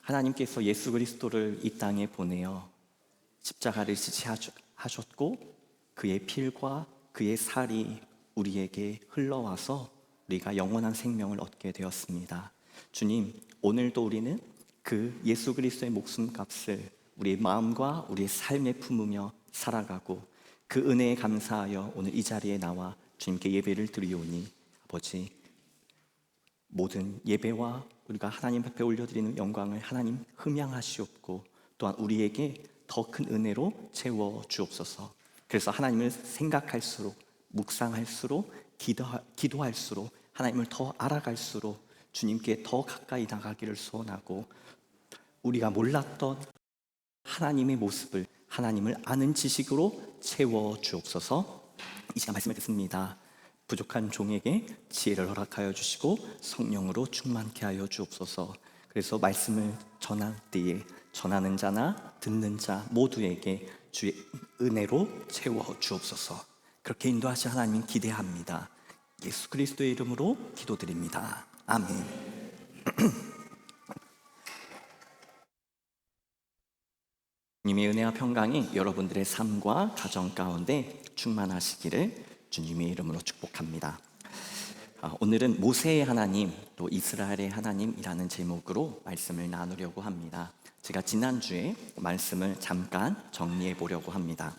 하나님께서 예수 그리스도를 이 땅에 보내어 십자가를 지시하셨고 그의 피와 그의 살이 우리에게 흘러와서 우리가 영원한 생명을 얻게 되었습니다. 주님, 오늘도 우리는 그 예수 그리스도의 목숨값을 우리의 마음과 우리의 삶에 품으며 살아가고 그 은혜에 감사하여 오늘 이 자리에 나와 주님께 예배를 드리오니 아버지, 모든 예배와 우리가 하나님 앞에 올려드리는 영광을 하나님 흠양하시옵고 또한 우리에게 더 큰 은혜로 채워 주옵소서. 그래서 하나님을 생각할수록, 묵상할수록, 기도할수록 하나님을 더 알아갈수록 주님께 더 가까이 나가기를 소원하고, 우리가 몰랐던 하나님의 모습을 하나님을 아는 지식으로 채워 주옵소서. 이 시간 말씀을 듣습니다. 부족한 종에게 지혜를 허락하여 주시고 성령으로 충만케 하여 주옵소서. 그래서 말씀을 전할 때에 전하는 자나 듣는 자 모두에게 주의 은혜로 채워 주옵소서. 그렇게 인도하신 하나님 기대합니다. 예수 그리스도의 이름으로 기도드립니다. 아멘. 주님의 은혜와 평강이 여러분들의 삶과 가정 가운데 충만하시기를 주님의 이름으로 축복합니다. 오늘은 모세의 하나님 또 이스라엘의 하나님이라는 제목으로 말씀을 나누려고 합니다. 제가 지난주에 말씀을 잠깐 정리해 보려고 합니다.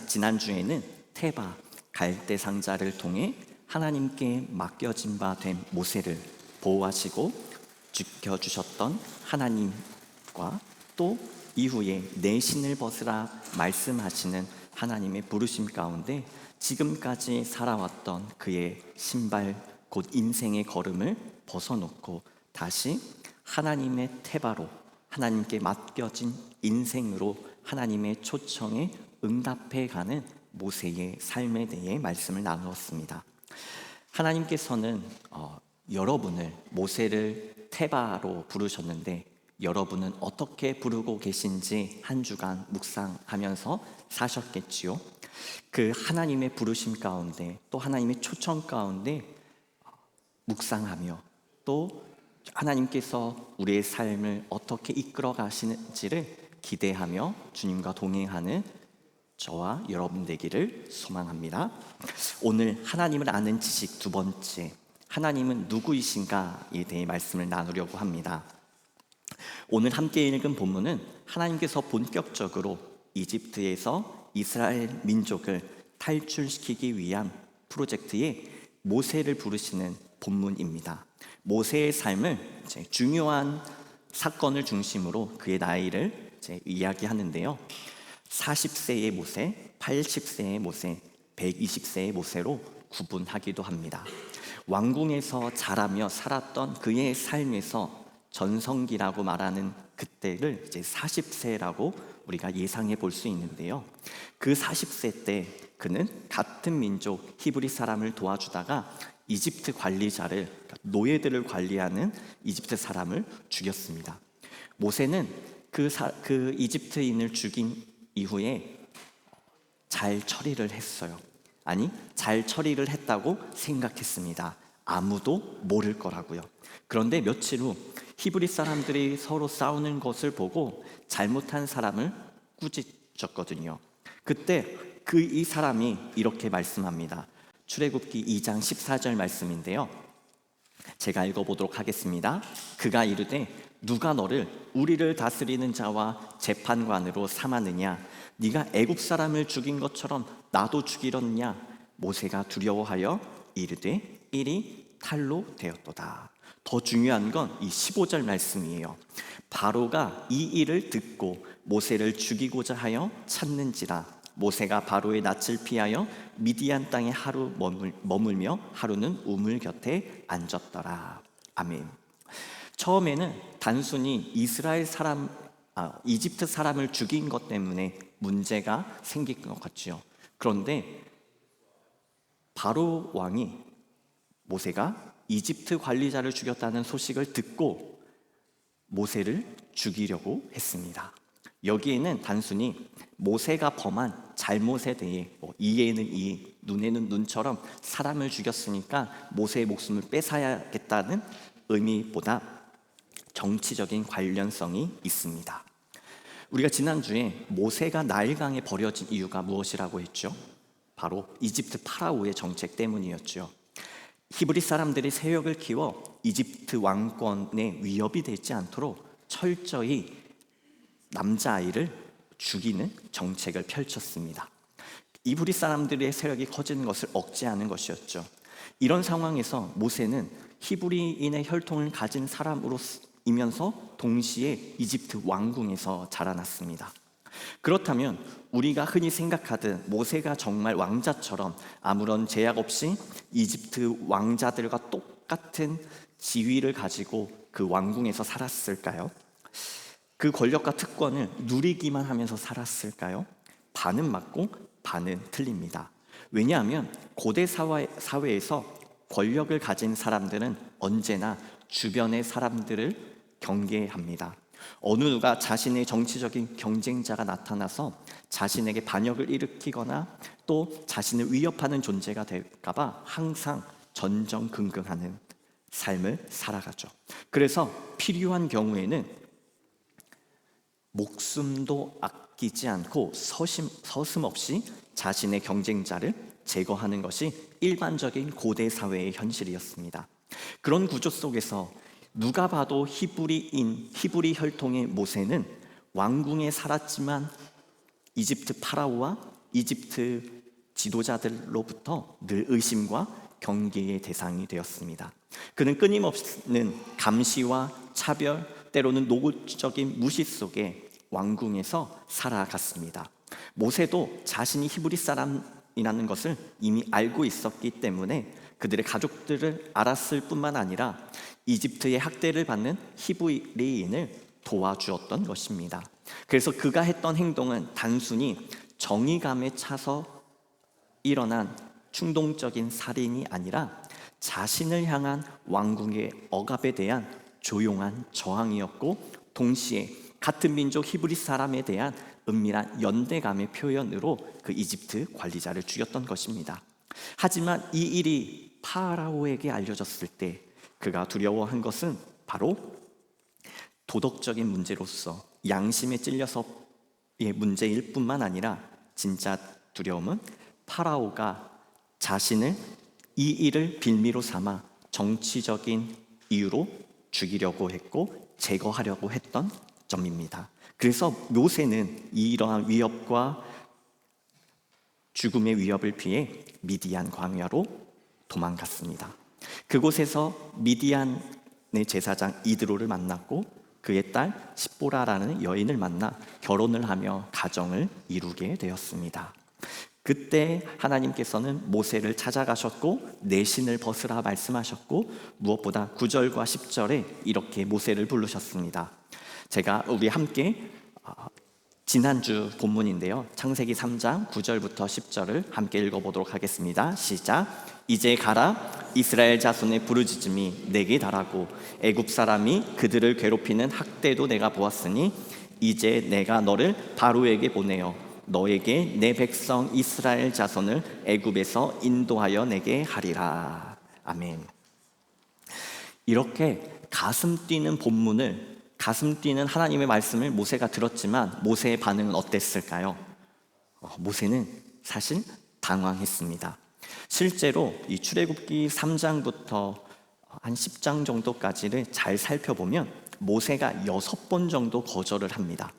지난주에는 테바 갈대 상자를 통해 하나님께 맡겨진 바 된 모세를 보호하시고 지켜주셨던 하나님과 또 이후에 내 신을 벗으라 말씀하시는 하나님의 부르심 가운데 지금까지 살아왔던 그의 신발 곧 인생의 걸음을 벗어놓고 다시 하나님의 테바로 하나님께 맡겨진 인생으로 하나님의 초청에 응답해가는 모세의 삶에 대해 말씀을 나누었습니다. 하나님께서는 여러분을 모세를 테바로 부르셨는데 여러분은 어떻게 부르고 계신지 한 주간 묵상하면서 사셨겠지요. 그 하나님의 부르심 가운데 또 하나님의 초청 가운데 묵상하며 또 하나님께서 우리의 삶을 어떻게 이끌어 가시는지를 기대하며 주님과 동행하는 저와 여러분 되기를 소망합니다. 오늘 하나님을 아는 지식 두 번째, 하나님은 누구이신가에 대해 말씀을 나누려고 합니다. 오늘 함께 읽은 본문은 하나님께서 본격적으로 이집트에서 이스라엘 민족을 탈출시키기 위한 프로젝트에 모세를 부르시는 본문입니다. 모세의 삶을 중요한 사건을 중심으로 그의 나이를 이야기하는데요. 40세의 모세, 80세의 모세, 120세의 모세로 구분하기도 합니다. 왕궁에서 자라며 살았던 그의 삶에서 전성기라고 말하는 그때를 이제 40세라고 우리가 예상해 볼 수 있는데요. 그 40세 때 그는 같은 민족 히브리 사람을 도와주다가 이집트 관리자를, 노예들을 관리하는 이집트 사람을 죽였습니다. 모세는 그 이집트인을 죽인 이후에 잘 처리를 했어요. 아니, 잘 처리를 했다고 생각했습니다. 아무도 모를 거라고요. 그런데 며칠 후 히브리 사람들이 서로 싸우는 것을 보고 잘못한 사람을 꾸짖었거든요. 그때 이 사람이 이렇게 말씀합니다. 출애굽기 2장 14절 말씀인데요. 제가 읽어보도록 하겠습니다. 그가 이르되 누가 너를 우리를 다스리는 자와 재판관으로 삼았느냐? 네가 애굽 사람을 죽인 것처럼 나도 죽이렸냐? 모세가 두려워하여 이르되 일이 탈로 되었도다. 더 중요한 건 이 15절 말씀이에요. 바로가 이 일을 듣고 모세를 죽이고자 하여 찾는지라. 모세가 바로의 낯을 피하여 미디안 땅에 하루 머물며 하루는 우물 곁에 앉았더라. 아멘. 처음에는 단순히 이집트 사람을 죽인 것 때문에 문제가 생긴 것 같죠. 그런데 바로 왕이 모세가 이집트 관리자를 죽였다는 소식을 듣고 모세를 죽이려고 했습니다. 여기에는 단순히 모세가 범한 잘못에 대해 이에는 이, 눈에는 눈처럼 사람을 죽였으니까 모세의 목숨을 뺏어야겠다는 의미보다 정치적인 관련성이 있습니다. 우리가 지난주에 모세가 나일강에 버려진 이유가 무엇이라고 했죠? 바로 이집트 파라오의 정책 때문이었죠. 히브리 사람들이 세력을 키워 이집트 왕권에 위협이 되지 않도록 철저히 남자아이를 죽이는 정책을 펼쳤습니다. 히브리 사람들의 세력이 커지는 것을 억제하는 것이었죠. 이런 상황에서 모세는 히브리인의 혈통을 가진 사람으로이면서 동시에 이집트 왕궁에서 자라났습니다. 그렇다면 우리가 흔히 생각하듯 모세가 정말 왕자처럼 아무런 제약 없이 이집트 왕자들과 똑같은 지위를 가지고 그 왕궁에서 살았을까요? 그 권력과 특권을 누리기만 하면서 살았을까요? 반은 맞고 반은 틀립니다. 왜냐하면 고대 사회에서 권력을 가진 사람들은 언제나 주변의 사람들을 경계합니다. 어느 누가 자신의 정치적인 경쟁자가 나타나서 자신에게 반역을 일으키거나 또 자신을 위협하는 존재가 될까봐 항상 전전긍긍하는 삶을 살아가죠. 그래서 필요한 경우에는 목숨도 아끼지 않고 서슴없이 자신의 경쟁자를 제거하는 것이 일반적인 고대 사회의 현실이었습니다. 그런 구조 속에서 누가 봐도 히브리 혈통의 모세는 왕궁에 살았지만 이집트 파라오와 이집트 지도자들로부터 늘 의심과 경계의 대상이 되었습니다. 그는 끊임없는 감시와 차별, 때로는 노골적인 무시 속에 왕궁에서 살아갔습니다. 모세도 자신이 히브리 사람이라는 것을 이미 알고 있었기 때문에 그들의 가족들을 알았을 뿐만 아니라 이집트의 학대를 받는 히브리인을 도와주었던 것입니다. 그래서 그가 했던 행동은 단순히 정의감에 차서 일어난 충동적인 살인이 아니라 자신을 향한 왕궁의 억압에 대한 조용한 저항이었고, 동시에 같은 민족 히브리 사람에 대한 은밀한 연대감의 표현으로 그 이집트 관리자를 죽였던 것입니다. 하지만 이 일이 파라오에게 알려졌을 때 그가 두려워한 것은 바로 도덕적인 문제로서 양심에 찔려서의 문제일 뿐만 아니라 진짜 두려움은 파라오가 자신을 이 일을 빌미로 삼아 정치적인 이유로 죽이려고 했고 제거하려고 했던 점입니다. 그래서 모세는 이러한 위협과 죽음의 위협을 피해 미디안 광야로 도망갔습니다. 그곳에서 미디안의 제사장 이드로를 만났고 그의 딸 십보라라는 여인을 만나 결혼을 하며 가정을 이루게 되었습니다. 그때 하나님께서는 모세를 찾아가셨고 내신을 벗으라 말씀하셨고 무엇보다 9절과 10절에 이렇게 모세를 부르셨습니다. 제가 우리 함께 지난주 본문인데요, 창세기 3장 9절부터 10절을 함께 읽어보도록 하겠습니다. 시작. 이제 가라. 이스라엘 자손의 부르짖음이 내게 달하고 애굽 사람이 그들을 괴롭히는 학대도 내가 보았으니 이제 내가 너를 바로에게 보내어 너에게 내 백성 이스라엘 자손을 애굽에서 인도하여 내게 하리라. 아멘. 이렇게 가슴 뛰는 본문을, 가슴 뛰는 하나님의 말씀을 모세가 들었지만 모세의 반응은 어땠을까요? 모세는 사실 당황했습니다. 실제로 이 출애굽기 3장부터 한 10장 정도까지를 잘 살펴보면 모세가 6번 정도 거절을 합니다.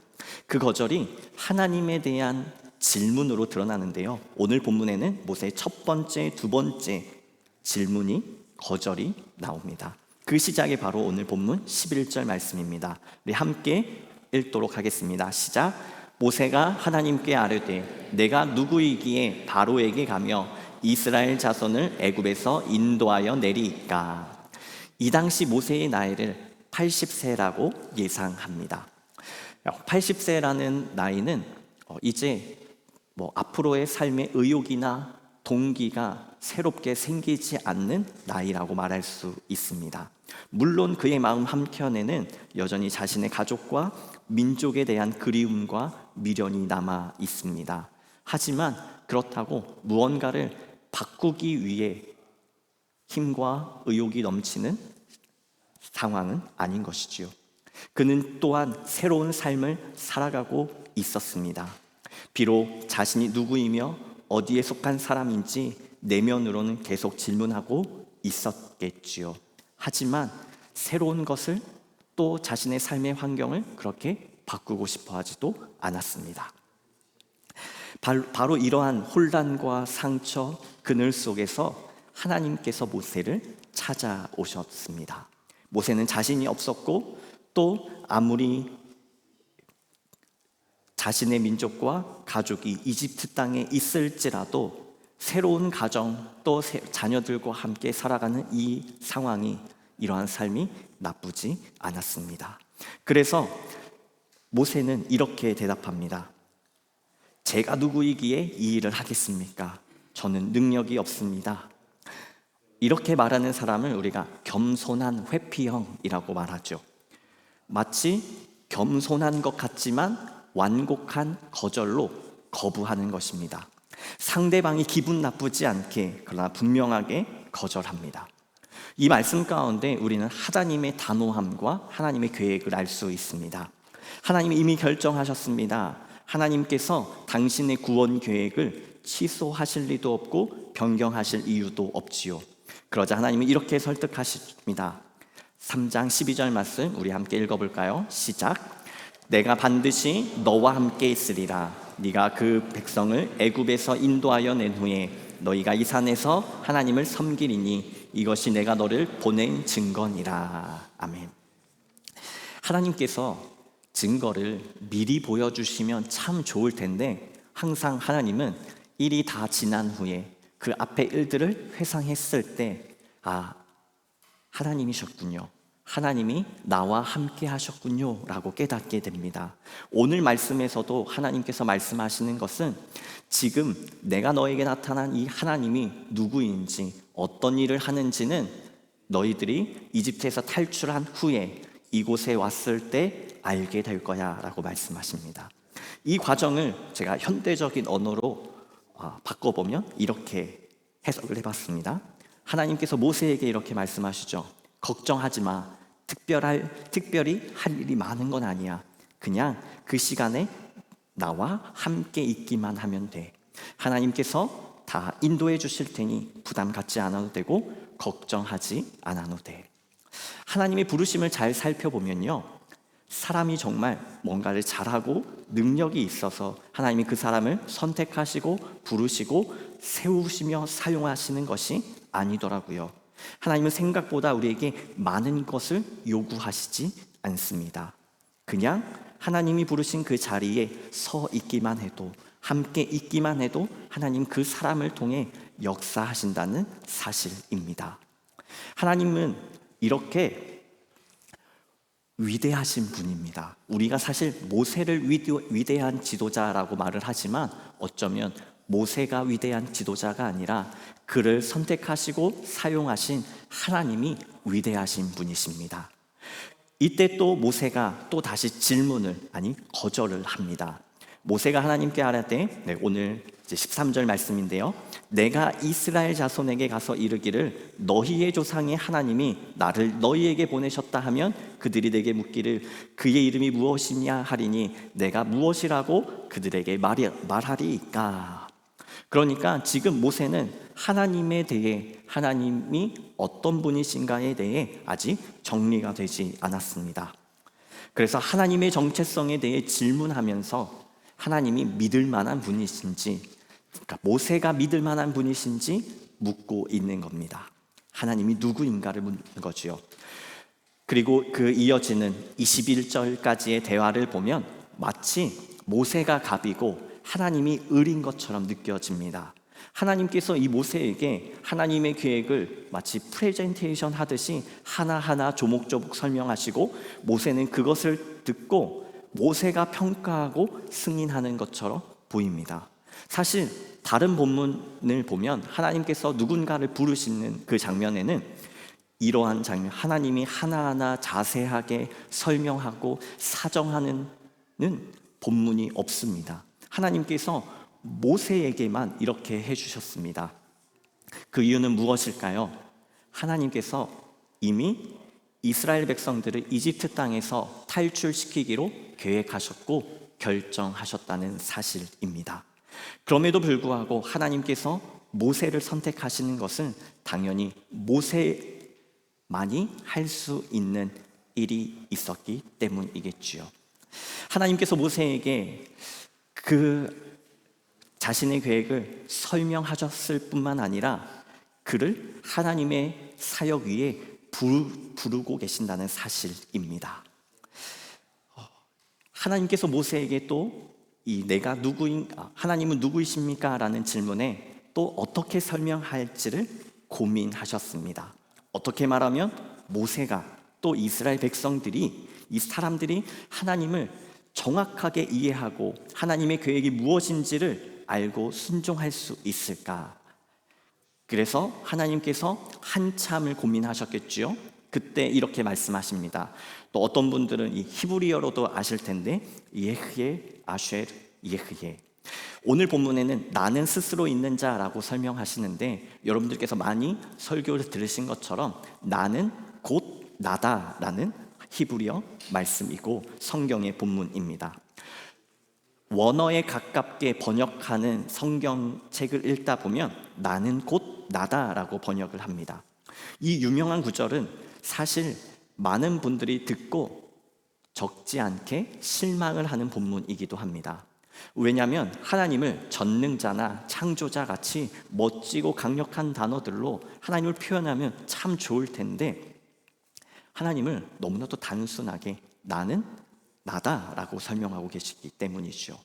그 거절이 하나님에 대한 질문으로 드러나는데요, 오늘 본문에는 모세의 첫 번째, 두 번째 질문이 거절이 나옵니다. 그 시작이 바로 오늘 본문 11절 말씀입니다. 우리 함께 읽도록 하겠습니다. 시작. 모세가 하나님께 아뢰되 내가 누구이기에 바로에게 가며 이스라엘 자손을 애굽에서 인도하여 내리이까. 이 당시 모세의 나이를 80세라고 예상합니다. 80세라는 나이는 이제 앞으로의 삶의 의욕이나 동기가 새롭게 생기지 않는 나이라고 말할 수 있습니다. 물론 그의 마음 한켠에는 여전히 자신의 가족과 민족에 대한 그리움과 미련이 남아 있습니다. 하지만 그렇다고 무언가를 바꾸기 위해 힘과 의욕이 넘치는 상황은 아닌 것이지요. 그는 또한 새로운 삶을 살아가고 있었습니다. 비록 자신이 누구이며 어디에 속한 사람인지 내면으로는 계속 질문하고 있었겠지요. 하지만 새로운 것을 또 자신의 삶의 환경을 그렇게 바꾸고 싶어 하지도 않았습니다. 바로 이러한 혼란과 상처, 그늘 속에서 하나님께서 모세를 찾아오셨습니다. 모세는 자신이 없었고 또 아무리 자신의 민족과 가족이 이집트 땅에 있을지라도 새로운 가정 또 자녀들과 함께 살아가는 이 상황이, 이러한 삶이 나쁘지 않았습니다. 그래서 모세는 이렇게 대답합니다. 제가 누구이기에 이 일을 하겠습니까? 저는 능력이 없습니다. 이렇게 말하는 사람을 우리가 겸손한 회피형이라고 말하죠. 마치 겸손한 것 같지만 완곡한 거절로 거부하는 것입니다. 상대방이 기분 나쁘지 않게, 그러나 분명하게 거절합니다. 이 말씀 가운데 우리는 하나님의 단호함과 하나님의 계획을 알 수 있습니다. 하나님이 이미 결정하셨습니다. 하나님께서 당신의 구원 계획을 취소하실 리도 없고 변경하실 이유도 없지요. 그러자 하나님은 이렇게 설득하십니다. 3장 12절 말씀 우리 함께 읽어볼까요? 시작. 내가 반드시 너와 함께 있으리라. 네가 그 백성을 애굽에서 인도하여 낸 후에 너희가 이 산에서 하나님을 섬기리니 이것이 내가 너를 보낸 증거니라. 아멘. 하나님께서 증거를 미리 보여주시면 참 좋을 텐데 항상 하나님은 일이 다 지난 후에 그 앞의 일들을 회상했을 때 하나님이셨군요, 하나님이 나와 함께 하셨군요 라고 깨닫게 됩니다. 오늘 말씀에서도 하나님께서 말씀하시는 것은 지금 내가 너에게 나타난 이 하나님이 누구인지, 어떤 일을 하는지는 너희들이 이집트에서 탈출한 후에 이곳에 왔을 때 알게 될 거야 라고 말씀하십니다. 이 과정을 제가 현대적인 언어로 바꿔보면 이렇게 해석을 해봤습니다. 하나님께서 모세에게 이렇게 말씀하시죠. 걱정하지 마. 특별히 할 일이 많은 건 아니야. 그냥 그 시간에 나와 함께 있기만 하면 돼. 하나님께서 다 인도해 주실 테니 부담 갖지 않아도 되고 걱정하지 않아도 돼. 하나님의 부르심을 잘 살펴보면요, 사람이 정말 뭔가를 잘하고 능력이 있어서 하나님이 그 사람을 선택하시고 부르시고 세우시며 사용하시는 것이 아니더라고요. 하나님은 생각보다 우리에게 많은 것을 요구하시지 않습니다. 그냥 하나님이 부르신 그 자리에 서 있기만 해도, 함께 있기만 해도 하나님 그 사람을 통해 역사하신다는 사실입니다. 하나님은 이렇게 위대하신 분입니다. 우리가 사실 모세를 위대한 지도자라고 말을 하지만 어쩌면 모세가 위대한 지도자가 아니라 그를 선택하시고 사용하신 하나님이 위대하신 분이십니다. 이때 또 모세가 또 다시 거절을 합니다. 모세가 하나님께 아뢰되, 오늘 이제 13절 말씀인데요, 내가 이스라엘 자손에게 가서 이르기를 너희의 조상의 하나님이 나를 너희에게 보내셨다 하면 그들이 내게 묻기를 그의 이름이 무엇이냐 하리니 내가 무엇이라고 그들에게 말하리이까. 그러니까 지금 모세는 하나님에 대해, 하나님이 어떤 분이신가에 대해 아직 정리가 되지 않았습니다. 그래서 하나님의 정체성에 대해 질문하면서 하나님이 믿을 만한 분이신지, 그러니까 모세가 믿을 만한 분이신지 묻고 있는 겁니다. 하나님이 누구인가를 묻는 거지요. 그리고 그 이어지는 21절까지의 대화를 보면 마치 모세가 갑이고 하나님이 을인 것처럼 느껴집니다. 하나님께서 이 모세에게 하나님의 계획을 마치 프레젠테이션 하듯이 하나하나 조목조목 설명하시고 모세는 그것을 듣고 모세가 평가하고 승인하는 것처럼 보입니다. 사실 다른 본문을 보면 하나님께서 누군가를 부르시는 그 장면에는 이러한 장면, 하나님이 하나하나 자세하게 설명하고 사정하는 본문이 없습니다. 하나님께서 모세에게만 이렇게 해주셨습니다. 그 이유는 무엇일까요? 하나님께서 이미 이스라엘 백성들을 이집트 땅에서 탈출시키기로 계획하셨고 결정하셨다는 사실입니다. 그럼에도 불구하고 하나님께서 모세를 선택하시는 것은 당연히 모세만이 할 수 있는 일이 있었기 때문이겠지요. 하나님께서 모세에게 그 자신의 계획을 설명하셨을 뿐만 아니라 그를 하나님의 사역 위에 부르고 계신다는 사실입니다. 하나님께서 모세에게 또 하나님은 누구이십니까? 라는 질문에 또 어떻게 설명할지를 고민하셨습니다. 어떻게 말하면 모세가 또 이스라엘 백성들이 이 사람들이 하나님을 정확하게 이해하고 하나님의 계획이 무엇인지를 알고 순종할 수 있을까? 그래서 하나님께서 한참을 고민하셨겠지요. 그때 이렇게 말씀하십니다. 또 어떤 분들은 이 히브리어로도 아실 텐데 예흐예 아쉘 예흐예. 오늘 본문에는 나는 스스로 있는 자라고 설명하시는데 여러분들께서 많이 설교를 들으신 것처럼 나는 곧 나다라는 히브리어 말씀이고 성경의 본문입니다. 원어에 가깝게 번역하는 성경책을 읽다 보면 나는 곧 나다라고 번역을 합니다. 이 유명한 구절은 사실 많은 분들이 듣고 적지 않게 실망을 하는 본문이기도 합니다. 왜냐하면 하나님을 전능자나 창조자 같이 멋지고 강력한 단어들로 하나님을 표현하면 참 좋을 텐데 하나님을 너무나도 단순하게 나는 나다라고 설명하고 계시기 때문이죠.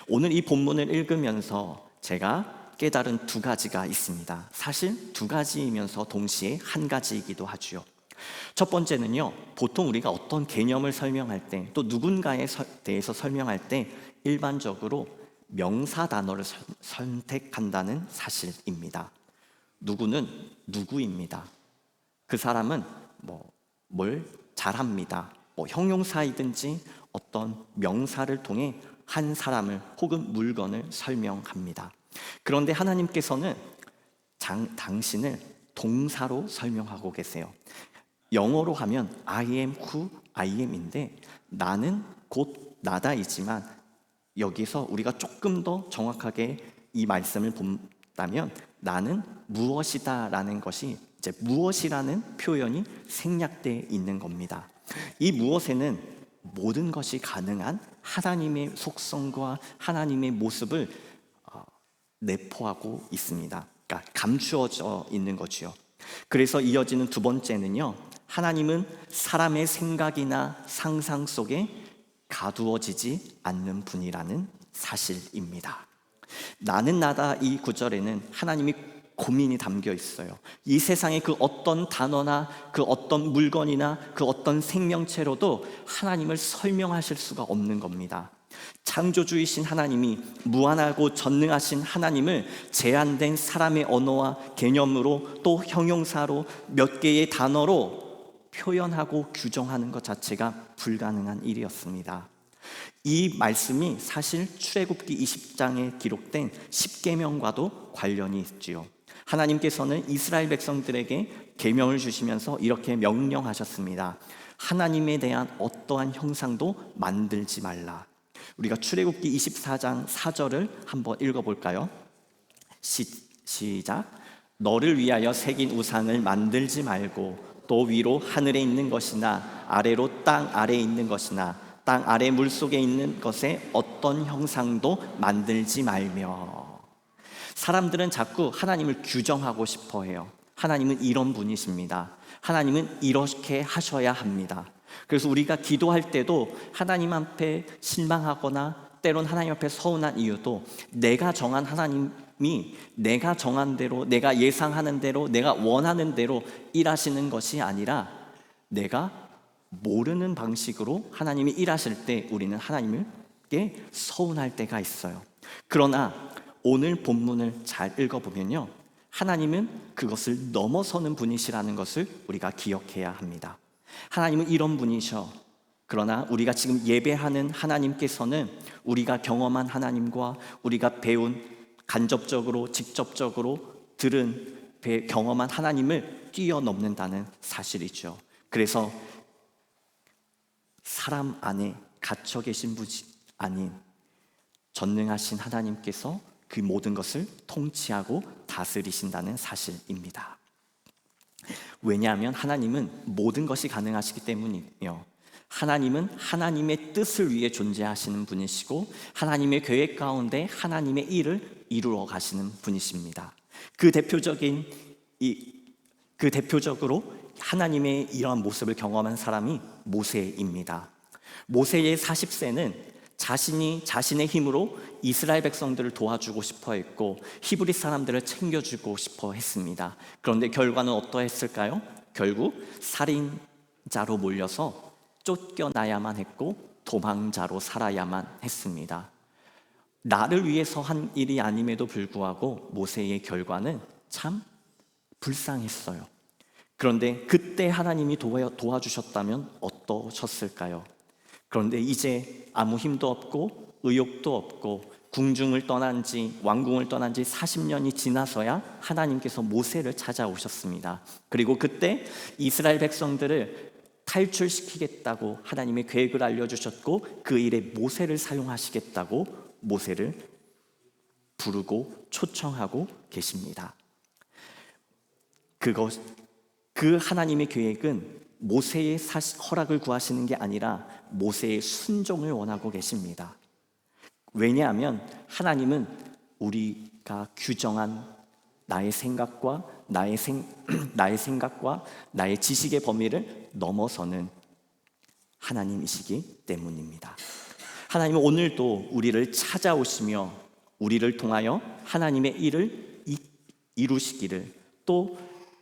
오늘 이 본문을 읽으면서 제가 깨달은 두 가지가 있습니다. 사실 두 가지이면서 동시에 한 가지이기도 하죠. 첫 번째는요, 보통 우리가 어떤 개념을 설명할 때 또 누군가에 대해서 설명할 때 일반적으로 명사 단어를 선택한다는 사실입니다. 누구는 누구입니다. 그 사람은 뭘 잘합니다. 형용사이든지 어떤 명사를 통해 한 사람을 혹은 물건을 설명합니다. 그런데 하나님께서는 당신을 동사로 설명하고 계세요. 영어로 하면 I am who I am인데 나는 곧 나다이지만 여기서 우리가 조금 더 정확하게 이 말씀을 본다면 나는 무엇이다 라는 것이 이제 무엇이라는 표현이 생략되어 있는 겁니다. 이 무엇에는 모든 것이 가능한 하나님의 속성과 하나님의 모습을 내포하고 있습니다. 그러니까 감추어져 있는 거지요. 그래서 이어지는 두 번째는요, 하나님은 사람의 생각이나 상상 속에 가두어지지 않는 분이라는 사실입니다. 나는 나다 이 구절에는 하나님이 고민이 담겨 있어요. 이 세상의 그 어떤 단어나 그 어떤 물건이나 그 어떤 생명체로도 하나님을 설명하실 수가 없는 겁니다. 창조주이신 하나님이 무한하고 전능하신 하나님을 제한된 사람의 언어와 개념으로 또 형용사로 몇 개의 단어로 표현하고 규정하는 것 자체가 불가능한 일이었습니다. 이 말씀이 사실 출애굽기 20장에 기록된 십계명과도 관련이 있지요. 하나님께서는 이스라엘 백성들에게 계명을 주시면서 이렇게 명령하셨습니다. 하나님에 대한 어떠한 형상도 만들지 말라. 우리가 출애굽기 24장 4절을 한번 읽어볼까요? 시작. 너를 위하여 새긴 우상을 만들지 말고 또 위로 하늘에 있는 것이나 아래로 땅 아래에 있는 것이나 땅 아래 물속에 있는 것에 어떤 형상도 만들지 말며. 사람들은 자꾸 하나님을 규정하고 싶어 해요. 하나님은 이런 분이십니다. 하나님은 이렇게 하셔야 합니다. 그래서 우리가 기도할 때도 하나님 앞에 실망하거나 때론 하나님 앞에 서운한 이유도 내가 정한 하나님이 내가 정한 대로, 내가 예상하는 대로, 내가 원하는 대로 일하시는 것이 아니라 내가 모르는 방식으로 하나님이 일하실 때 우리는 하나님께 서운할 때가 있어요. 그러나 오늘 본문을 잘 읽어보면요, 하나님은 그것을 넘어서는 분이시라는 것을 우리가 기억해야 합니다. 하나님은 이런 분이셔. 그러나 우리가 지금 예배하는 하나님께서는 우리가 경험한 하나님과 우리가 배운 간접적으로 직접적으로 들은 경험한 하나님을 뛰어넘는다는 사실이죠. 그래서 사람 안에 갇혀 계신 분이 아닌 전능하신 하나님께서 그 모든 것을 통치하고 다스리신다는 사실입니다. 왜냐하면 하나님은 모든 것이 가능하시기 때문이며, 하나님은 하나님의 뜻을 위해 존재하시는 분이시고 하나님의 계획 가운데 하나님의 일을 이루어 가시는 분이십니다. 그 대표적으로 하나님의 이러한 모습을 경험한 사람이 모세입니다. 모세의 40세는 자신의 힘으로 이스라엘 백성들을 도와주고 싶어 했고 히브리 사람들을 챙겨주고 싶어 했습니다. 그런데 결과는 어떠했을까요? 결국 살인자로 몰려서 쫓겨나야만 했고 도망자로 살아야만 했습니다. 나를 위해서 한 일이 아님에도 불구하고 모세의 결과는 참 불쌍했어요. 그런데 그때 하나님이 도와주셨다면 어떠셨을까요? 그런데 이제 아무 힘도 없고 의욕도 없고 왕궁을 떠난 지 40년이 지나서야 하나님께서 모세를 찾아오셨습니다. 그리고 그때 이스라엘 백성들을 탈출시키겠다고 하나님의 계획을 알려주셨고 그 일에 모세를 사용하시겠다고 모세를 부르고 초청하고 계십니다. 그 하나님의 계획은 모세의 허락을 구하시는 게 아니라 모세의 순종을 원하고 계십니다. 왜냐하면 하나님은 우리가 규정한 나의 생각과 나의 지식의 범위를 넘어서는 하나님이시기 때문입니다. 하나님은 오늘도 우리를 찾아오시며 우리를 통하여 하나님의 일을 이루시기를, 또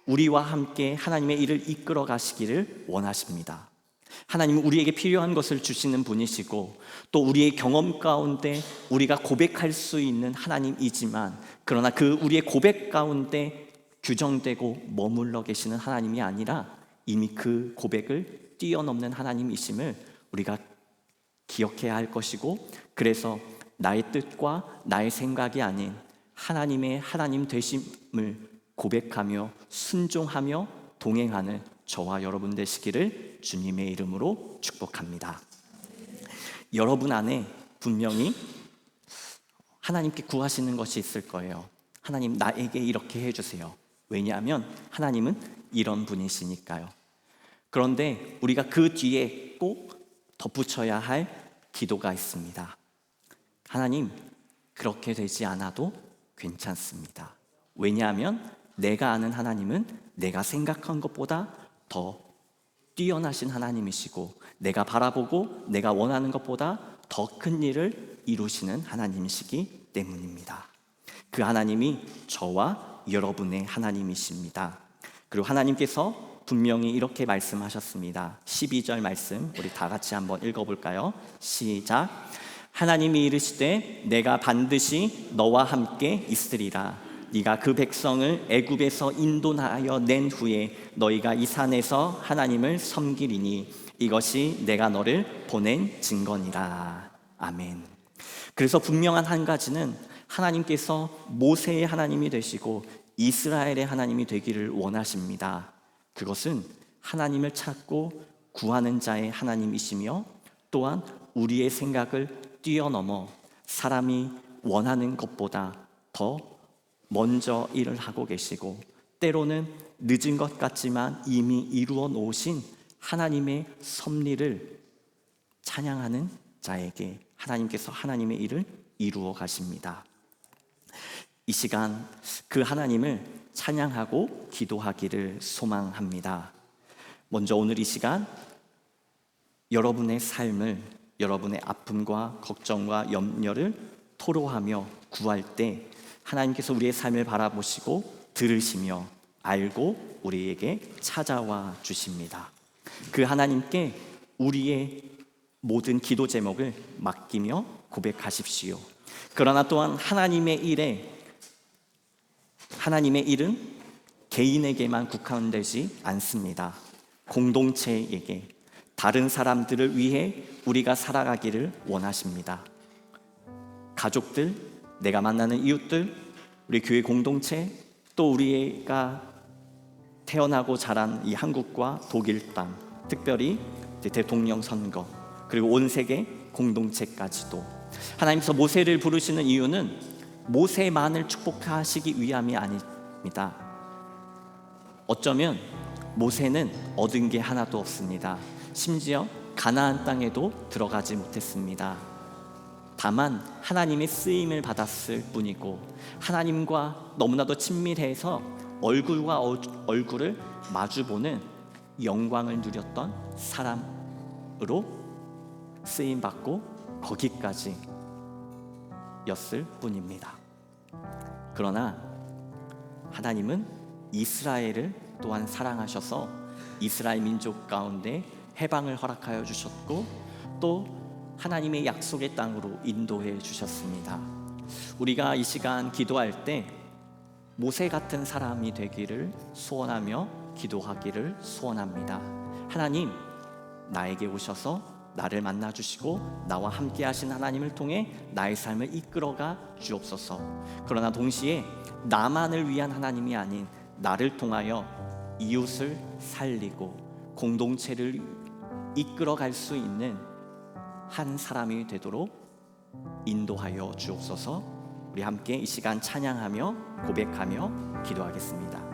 우리와 함께 하나님의 일을 이끌어 가시기를 원하십니다. 하나님은 우리에게 필요한 것을 주시는 분이시고 또 우리의 경험 가운데 우리가 고백할 수 있는 하나님이지만, 그러나 그 우리의 고백 가운데 규정되고 머물러 계시는 하나님이 아니라 이미 그 고백을 뛰어넘는 하나님이심을 우리가 기억해야 할 것이고, 그래서 나의 뜻과 나의 생각이 아닌 하나님의 하나님 되심을 고백하며 순종하며 동행하는 저와 여러분 되시기를 주님의 이름으로 축복합니다. 여러분 안에 분명히 하나님께 구하시는 것이 있을 거예요. 하나님, 나에게 이렇게 해주세요. 왜냐하면 하나님은 이런 분이시니까요. 그런데 우리가 그 뒤에 꼭 덧붙여야 할 기도가 있습니다. 하나님, 그렇게 되지 않아도 괜찮습니다. 왜냐하면 내가 아는 하나님은 내가 생각한 것보다 더 뛰어나신 하나님이시고 내가 바라보고 내가 원하는 것보다 더 큰 일을 이루시는 하나님이시기 때문입니다. 그 하나님이 저와 여러분의 하나님이십니다. 그리고 하나님께서 분명히 이렇게 말씀하셨습니다. 12절 말씀 우리 다 같이 한번 읽어볼까요? 시작. 하나님이 이르시되 내가 반드시 너와 함께 있으리라. 네가 그 백성을 애굽에서 인도하여 낸 후에 너희가 이 산에서 하나님을 섬기리니 이것이 내가 너를 보낸 증거니라. 아멘. 그래서 분명한 한 가지는 하나님께서 모세의 하나님이 되시고 이스라엘의 하나님이 되기를 원하십니다. 그것은 하나님을 찾고 구하는 자의 하나님이시며 또한 우리의 생각을 뛰어넘어 사람이 원하는 것보다 더 먼저 일을 하고 계시고 때로는 늦은 것 같지만 이미 이루어 놓으신 하나님의 섭리를 찬양하는 자에게 하나님께서 하나님의 일을 이루어 가십니다. 이 시간 그 하나님을 찬양하고 기도하기를 소망합니다. 먼저 오늘 이 시간 여러분의 삶을, 여러분의 아픔과 걱정과 염려를 토로하며 구할 때 하나님께서 우리의 삶을 바라보시고 들으시며 알고 우리에게 찾아와 주십니다. 그 하나님께 우리의 모든 기도 제목을 맡기며 고백하십시오. 그러나 또한 하나님의 일은 개인에게만 국한되지 않습니다. 공동체에게, 다른 사람들을 위해 우리가 살아가기를 원하십니다. 가족들, 내가 만나는 이웃들, 우리 교회 공동체, 또 우리가 태어나고 자란 이 한국과 독일 땅, 특별히 이제 대통령 선거, 그리고 온 세계 공동체까지도 하나님께서 모세를 부르시는 이유는 모세만을 축복하시기 위함이 아닙니다. 어쩌면 모세는 얻은 게 하나도 없습니다. 심지어 가나안 땅에도 들어가지 못했습니다. 다만 하나님의 쓰임을 받았을 뿐이고, 하나님과 너무나도 친밀해서 얼굴과 얼굴을 마주보는 영광을 누렸던 사람으로 쓰임받고 거기까지 였을 뿐입니다. 그러나 하나님은 이스라엘을 또한 사랑하셔서 이스라엘 민족 가운데 해방을 허락하여 주셨고, 또 하나님의 약속의 땅으로 인도해 주셨습니다. 우리가 이 시간 기도할 때 모세 같은 사람이 되기를 소원하며 기도하기를 소원합니다. 하나님, 나에게 오셔서 나를 만나 주시고 나와 함께 하신 하나님을 통해 나의 삶을 이끌어가 주옵소서. 그러나 동시에 나만을 위한 하나님이 아닌 나를 통하여 이웃을 살리고 공동체를 이끌어갈 수 있는 한 사람이 되도록 인도하여 주옵소서. 우리 함께 이 시간 찬양하며 고백하며 기도하겠습니다.